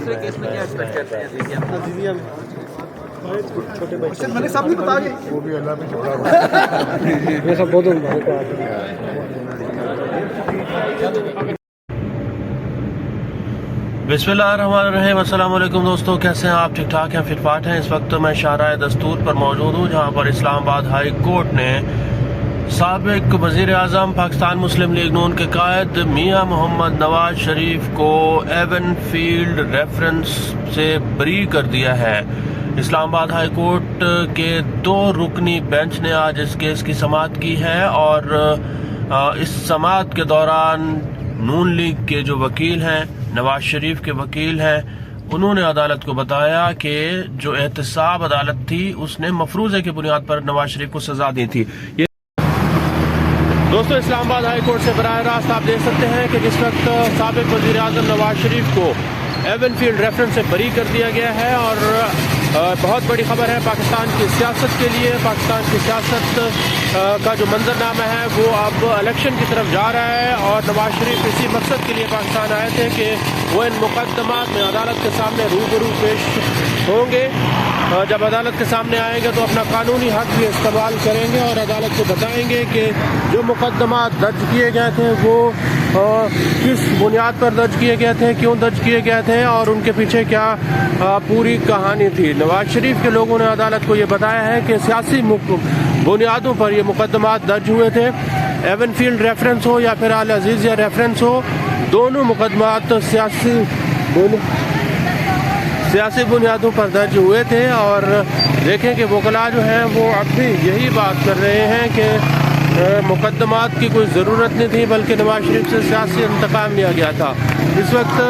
دوسرے کیس میں کیا ایکسپیکٹ کرتے ہیں عزیزیہ چھوٹے بچے ملک صاحب نے بتا دیا وہ بھی اللہ پہ چھوڑا یہ سب بہت بسم اللہ الرحمن الرحیم۔ السلام علیکم دوستو، کیسے ہیں آپ؟ ٹھیک ٹھاک ہیں، فٹ فاٹ ہیں؟ اس وقت میں شاہراہ دستور پر موجود ہوں، جہاں پر اسلام آباد ہائی کورٹ نے سابق وزیر اعظم پاکستان مسلم لیگ نون کے قائد میاں محمد نواز شریف کو ایون فیلڈ ریفرنس سے بری کر دیا ہے۔ اسلام آباد ہائی کورٹ کے 2 رکنی بینچ نے آج اس کیس کی سماعت کی ہے، اور اس سماعت کے دوران نون لیگ کے جو وکیل ہیں، نواز شریف کے وکیل ہیں، انہوں نے عدالت کو بتایا کہ جو احتساب عدالت تھی اس نے مفروضے کی بنیاد پر نواز شریف کو سزا دی تھی۔ دوستو، اسلام آباد ہائی کورٹ سے براہ راست آپ دیکھ سکتے ہیں کہ جس وقت سابق وزیر اعظم نواز شریف کو ایون فیلڈ ریفرنس سے بری کر دیا گیا ہے، اور بہت بڑی خبر ہے پاکستان کی سیاست کے لیے۔ پاکستان کی سیاست کا جو منظرنامہ ہے وہ اب الیکشن کی طرف جا رہا ہے، اور نواز شریف اسی مقصد کے لیے پاکستان آئے تھے کہ وہ ان مقدمات میں عدالت کے سامنے روبرو پیش ہوں گے۔ جب عدالت کے سامنے آئیں گے تو اپنا قانونی حق بھی استعمال کریں گے، اور عدالت کو بتائیں گے کہ جو مقدمات درج کیے گئے تھے وہ کس بنیاد پر درج کیے گئے تھے، کیوں درج کیے گئے تھے، اور ان کے پیچھے کیا پوری کہانی تھی۔ نواز شریف کے لوگوں نے عدالت کو یہ بتایا ہے کہ سیاسی بنیادوں پر یہ مقدمات درج ہوئے تھے، ایون فیلڈ ریفرنس ہو یا پھر العزیزیہ ریفرنس ہو، دونوں مقدمات سیاسی بنیادوں پر درج ہوئے تھے۔ اور دیکھیں کہ وکلاء جو ہیں وہ اب بھی یہی بات کر رہے ہیں کہ مقدمات کی کوئی ضرورت نہیں تھی، بلکہ نواز شریف سے سیاسی انتقام لیا گیا تھا۔ اس وقت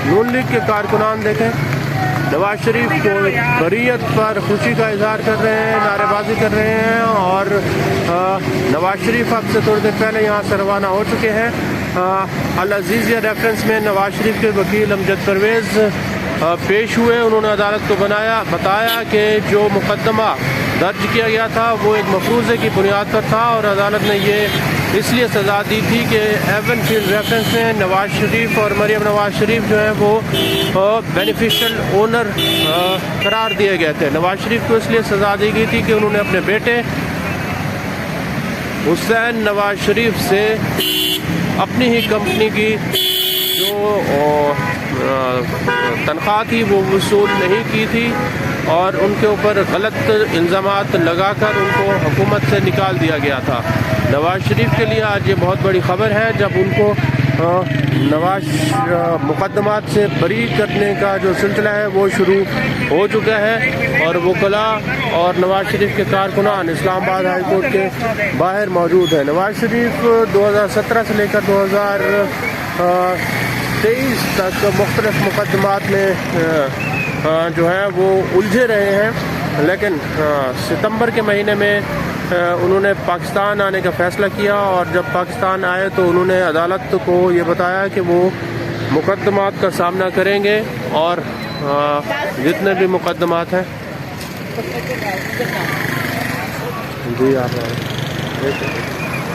نون لیگ کے کارکنان دیکھیں نواز شریف کو بریت پر خوشی کا اظہار کر رہے ہیں، نعرے بازی کر رہے ہیں، اور نواز شریف اب سے تھوڑی دیر پہلے یہاں سے روانہ ہو چکے ہیں۔ العزیزیہ ریفرنس میں نواز شریف کے وکیل امجد پرویز پیش ہوئے، انہوں نے عدالت کو بتایا کہ جو مقدمہ درج کیا گیا تھا وہ ایک مفروضے کی بنیاد پر تھا، اور عدالت نے یہ اس لیے سزا دی تھی کہ ایون فیلڈ ریفرنس میں نواز شریف اور مریم نواز شریف جو ہیں وہ بینیفیشل اونر قرار دیے گئے تھے۔ نواز شریف کو اس لیے سزا دی گئی تھی کہ انہوں نے اپنے بیٹے حسین نواز شریف سے اپنی ہی کمپنی کی جو تنخواہ تھی وہ وصول نہیں کی تھی، اور ان کے اوپر غلط الزامات لگا کر ان کو حکومت سے نکال دیا گیا تھا۔ نواز شریف کے لیے آج یہ بہت بڑی خبر ہے، جب ان کو مقدمات سے بری کرنے کا جو سلسلہ ہے وہ شروع ہو چکا ہے، اور وکلاء اور نواز شریف کے کارکنان اسلام آباد ہائی کورٹ کے باہر موجود ہیں۔ نواز شریف 2017 سے لے کر 2023 تک مختلف مقدمات میں جو ہے وہ الجھے رہے ہیں، لیکن ستمبر کے مہینے میں انہوں نے پاکستان آنے کا فیصلہ کیا، اور جب پاکستان آئے تو انہوں نے عدالت کو یہ بتایا کہ وہ مقدمات کا سامنا کریں گے، اور جتنے بھی مقدمات ہیں جی آپ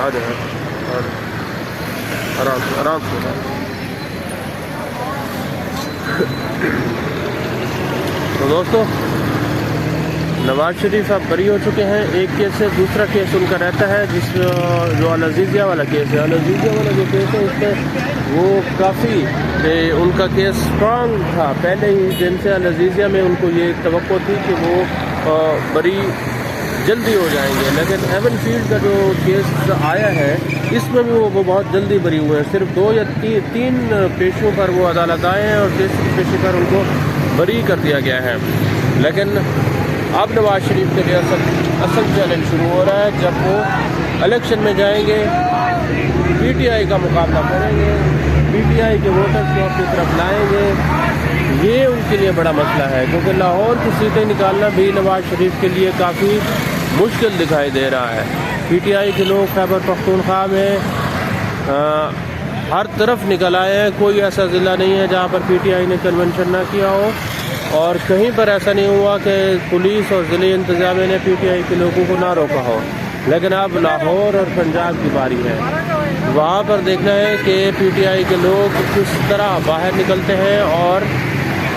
آ جائیں آرام سے۔ تو دوستو، نواز شریف اب بری ہو چکے ہیں ایک کیس سے، دوسرا کیس ان کا رہتا ہے جو العزیزیہ والا کیس ہے۔ العزیزیہ والا جو کیس ہے اس میں وہ کافی ان کا کیس اسٹرانگ تھا، پہلے ہی دن سے العزیزیہ میں ان کو یہ توقع تھی کہ وہ بری جلدی ہو جائیں گے، لیکن ایون فیلڈ کا جو کیس آیا ہے اس میں بھی وہ بہت جلدی بری ہوئے ہیں۔ صرف 2 یا 3 پیشوں پر وہ عدالت آئے ہیں، اور تیسری پیشے پر ان کو بری کر دیا گیا ہے۔ لیکن اب نواز شریف کے لیے اصل چیلنج شروع ہو رہا ہے، جب وہ الیکشن میں جائیں گے، پی ٹی آئی کا مقابلہ کریں گے، پی ٹی آئی کے ووٹرز کو اپنی طرف لائیں گے۔ یہ ان کے لیے بڑا مسئلہ ہے، کیونکہ لاہور کی سیٹیں نکالنا بھی نواز شریف کے لیے کافی مشکل دکھائی دے رہا ہے۔ پی ٹی آئی کے لوگ خیبر پختونخوا میں ہر طرف نکل آئے ہیں، کوئی ایسا ضلع نہیں ہے جہاں پر پی ٹی آئی نے کنونشن نہ کیا ہو، اور کہیں پر ایسا نہیں ہوا کہ پولیس اور ضلعی انتظامیہ نے پی ٹی آئی کے لوگوں کو نہ روکا ہو۔ لیکن اب لاہور اور پنجاب کی باری ہے، وہاں پر دیکھنا ہے کہ پی ٹی آئی کے لوگ کس طرح باہر نکلتے ہیں اور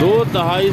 2/3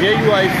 JUIF